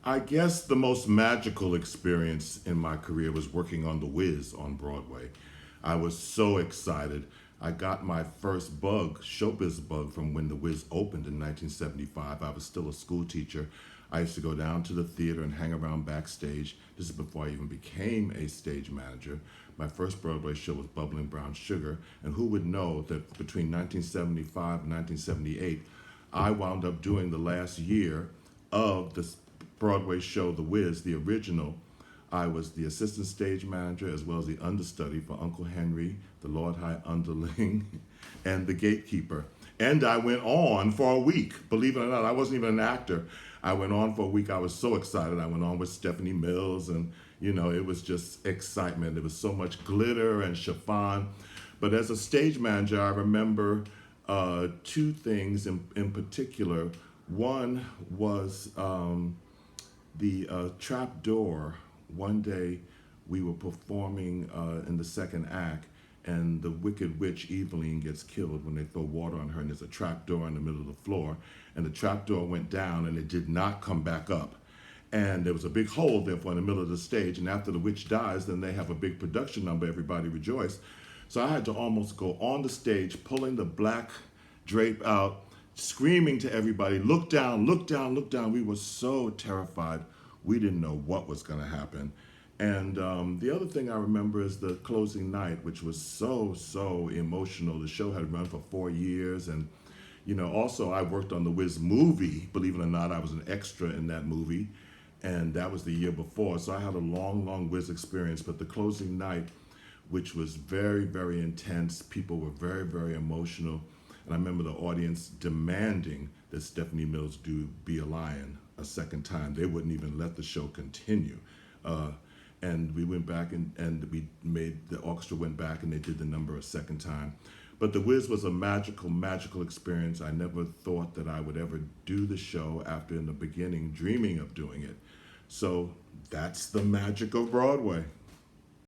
I guess the most magical experience in my career was working on The Wiz on Broadway. I was so excited. I got my first bug, ShowBiz bug, from when The Wiz opened in 1975. I was still a school teacher. I used to go down to the theater and hang around backstage. This is before I even became a stage manager. My first Broadway show was Bubbling Brown Sugar, and who would know that between 1975 and 1978, I wound up doing the last year of the Broadway show, The Wiz, the original. I was the assistant stage manager as well as the understudy for Uncle Henry, the Lord High Underling, and the gatekeeper. And I went on for a week. Believe it or not, I wasn't even an actor. I went on for a week. I was so excited. I went on with Stephanie Mills, and it was just excitement. There was so much glitter and chiffon. But as a stage manager, I remember two things in particular. One was the trap door. One day we were performing in the second act, and the wicked witch Eveline gets killed when they throw water on her, and there's a trap door in the middle of the floor, and the trap door went down and it did not come back up. And there was a big hole therefore in the middle of the stage, and after the witch dies, then they have a big production number, everybody rejoice. So I had to almost go on the stage, pulling the black drape out, screaming to everybody, look down, look down, look down. We were so terrified. We didn't know what was going to happen. And the other thing I remember is the closing night, which was so emotional. The show had run for 4 years. And, also I worked on the Wiz movie. Believe it or not, I was an extra in that movie. And that was the year before. So I had a long Wiz experience. But the closing night, which was very intense, people were very emotional. And I remember the audience demanding that Stephanie Mills do Be a Lion a second time. They wouldn't even let the show continue. And we went back and we made, the orchestra went back and they did the number a second time. But The Wiz was a magical experience. I never thought that I would ever do the show after in the beginning dreaming of doing it. So that's the magic of Broadway.